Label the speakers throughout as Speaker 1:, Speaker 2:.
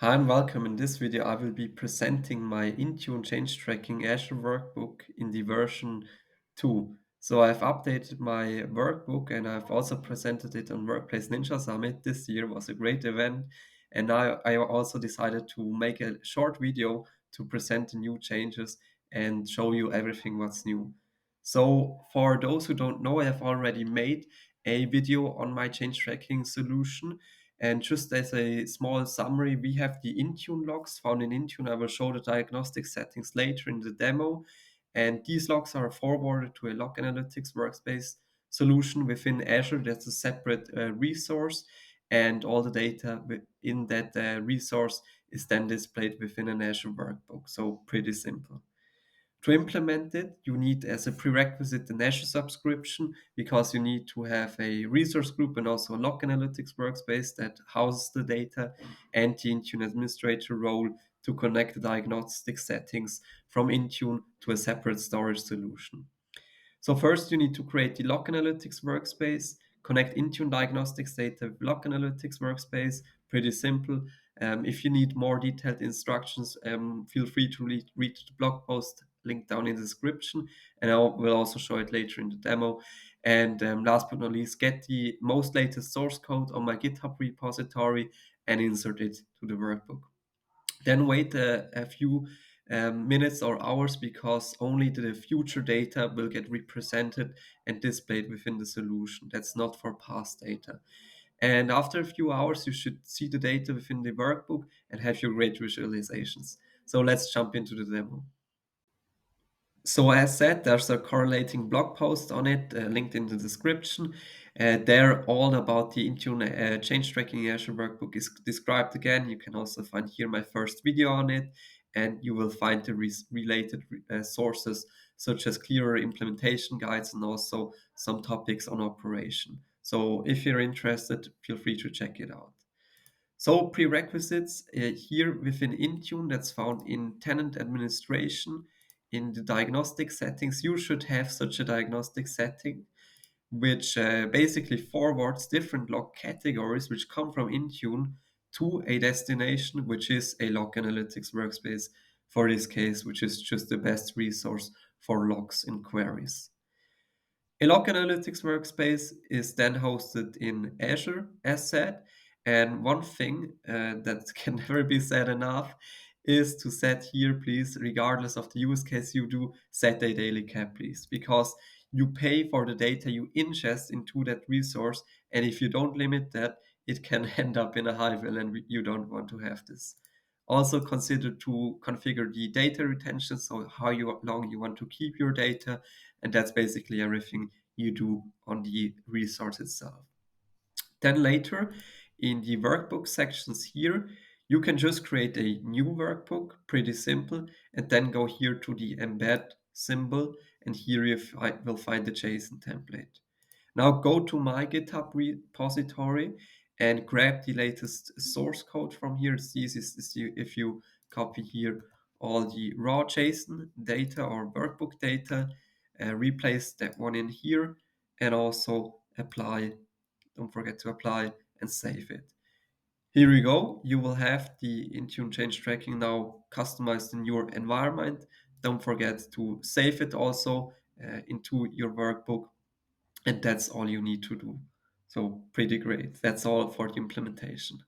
Speaker 1: Hi and welcome. In this video, I will be presenting my Intune change tracking Azure workbook in the version 2. So I've updated my workbook and I've also presented it on Workplace Ninja Summit this year. It was a great event. And now I also decided to make a short video to present the new changes and show you everything what's new. So for those who don't know, I have already made a video on my change tracking solution. And just as a small summary, we have the Intune logs found in Intune. I will show the diagnostic settings later in the demo. And these logs are forwarded to a log analytics workspace solution within Azure. That's a separate resource. And all the data in that resource is then displayed within an Azure workbook. So pretty simple. To implement it, you need as a prerequisite an Azure subscription because you need to have a resource group and also a log analytics workspace that houses the data and the Intune administrator role to connect the diagnostic settings from Intune to a separate storage solution. So first you need to create the Log Analytics workspace, connect Intune Diagnostics data with Log Analytics workspace. Pretty simple. If you need more detailed instructions, feel free to read the blog post linked down in the description, and I will also show it later in the demo. And last but not least, get the most latest source code on my GitHub repository and insert it to the workbook. Then wait a few minutes or hours because only the future data will get represented and displayed within the solution. That's not for past data. And after a few hours, you should see the data within the workbook and have your great visualizations. So let's jump into the demo. So as said, there's a correlating blog post on it, linked in the description. There, all about the Intune change tracking Azure workbook is described again. You can also find here my first video on it, and you will find the related sources such as clearer implementation guides and also some topics on operation. So if you're interested, feel free to check it out. So prerequisites here within Intune that's found in tenant administration. In the diagnostic settings, you should have such a diagnostic setting, which basically forwards different log categories which come from Intune to a destination, which is a log analytics workspace for this case, which is just the best resource for logs and queries. A log analytics workspace is then hosted in Azure, as said. And one thing that can never be said enough is to set here, please, regardless of the use case you do, set a daily cap, please, because you pay for the data you ingest into that resource. And if you don't limit that, it can end up in a highwheel, and you don't want to have this. Also consider to configure the data retention, so long you want to keep your data, and that's basically everything you do on the resource itself. Then later in the workbook sections here, you can just create a new workbook, pretty simple, and then go here to the embed symbol, and here you will find the JSON template. Now go to my GitHub repository and grab the latest source code from here. It's easiest if you copy here all the raw JSON data or workbook data, replace that one in here, and also apply. Don't forget to apply and save it. Here we go. You will have the Intune change tracking now customized in your environment. Don't forget to save it also into your workbook, and that's all you need to do. So pretty great. That's all for the implementation.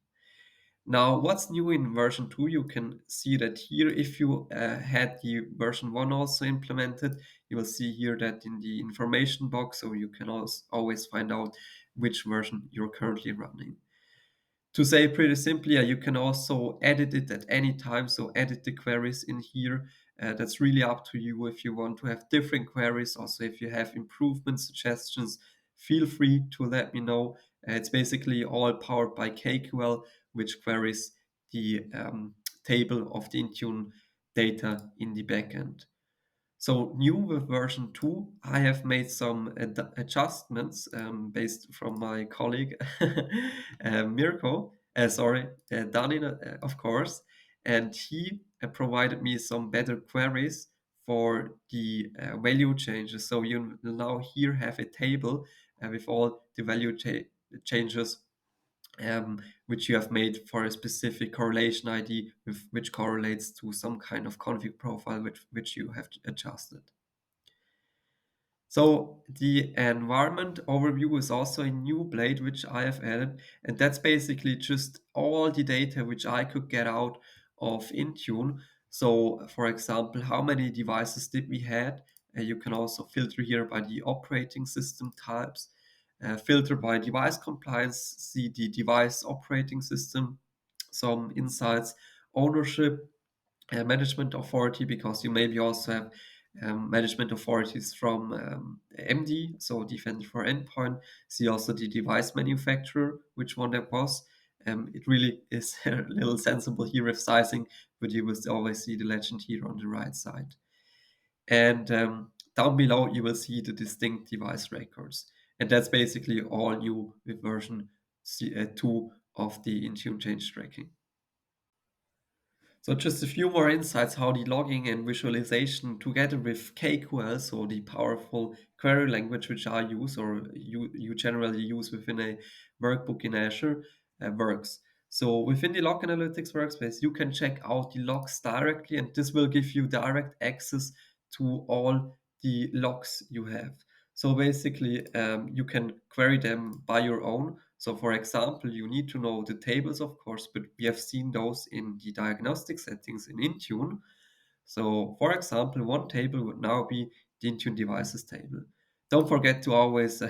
Speaker 1: Now, what's new in version 2? You can see that here. If you had the version 1 also implemented, you will see here that in the information box, so you can also always find out which version you're currently running. To say pretty simply, you can also edit it at any time. So edit the queries in here. That's really up to you if you want to have different queries. Also, if you have improvement suggestions, feel free to let me know. It's basically all powered by KQL, which queries the table of the Intune data in the backend. So new with version 2, I have made some adjustments based from my colleague Mirko, Danin, of course, and he provided me some better queries for the value changes. So you will now here have a table with all the value changes which you have made for a specific correlation ID with which correlates to some kind of config profile which you have adjusted. So the environment overview is also a new blade which I have added, and that's basically just all the data which I could get out of Intune. So for example, how many devices did we had? You can also filter here by the operating system types, filter by device compliance, see the device operating system, some insights, ownership, management authority, because you maybe also have management authorities from MD, so Defender for Endpoint. See also the device manufacturer, which one that was. It really is a little sensible here with sizing, but you will always see the legend here on the right side. And down below, you will see the distinct device records. And that's basically all new with version 2 of the Intune change tracking. So just a few more insights how the logging and visualization together with KQL, so the powerful query language which I use or you generally use within a workbook in Azure, works. So within the log analytics workspace, you can check out the logs directly, and this will give you direct access to all the logs you have. So basically, you can query them by your own. So for example, you need to know the tables, of course, but we have seen those in the diagnostic settings in Intune. So for example, one table would now be the Intune devices table. Don't forget to always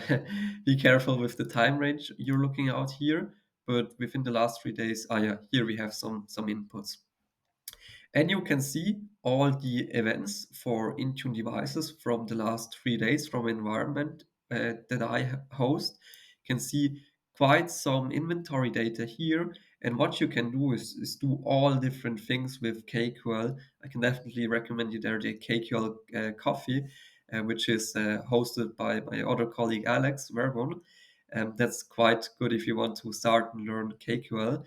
Speaker 1: be careful with the time range you're looking out here. But within the last 3 days, yeah, here we have some inputs. And you can see all the events for Intune devices from the last 3 days from environment that I host. You can see quite some inventory data here. And what you can do is do all different things with KQL. I can definitely recommend you there the KQL coffee, which is hosted by my other colleague Alex Verbon. That's quite good if you want to start and learn KQL.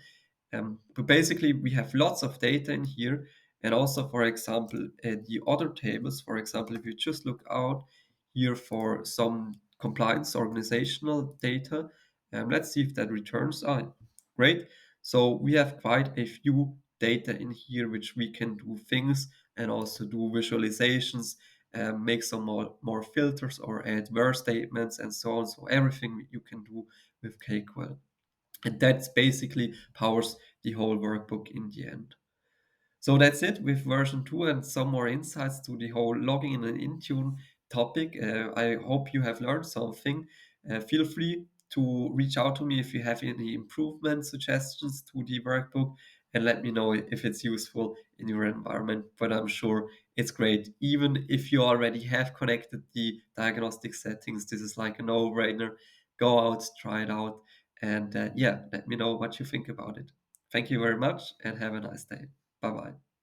Speaker 1: But basically, we have lots of data in here. And also, for example, the other tables, for example, if you just look out here for some compliance organizational data, let's see if that returns. Great. So we have quite a few data in here which we can do things and also do visualizations, make some more filters or add where statements and so on. So everything you can do with KQL. And that's basically powers the whole workbook in the end. So that's it with version 2 and some more insights to the whole logging in an Intune topic. I hope you have learned something. Feel free to reach out to me if you have any improvement suggestions to the workbook and let me know if it's useful in your environment. But I'm sure it's great. Even if you already have connected the diagnostic settings, this is like a no-brainer. Go out, try it out, and yeah, let me know what you think about it. Thank you very much and have a nice day. Bye bye.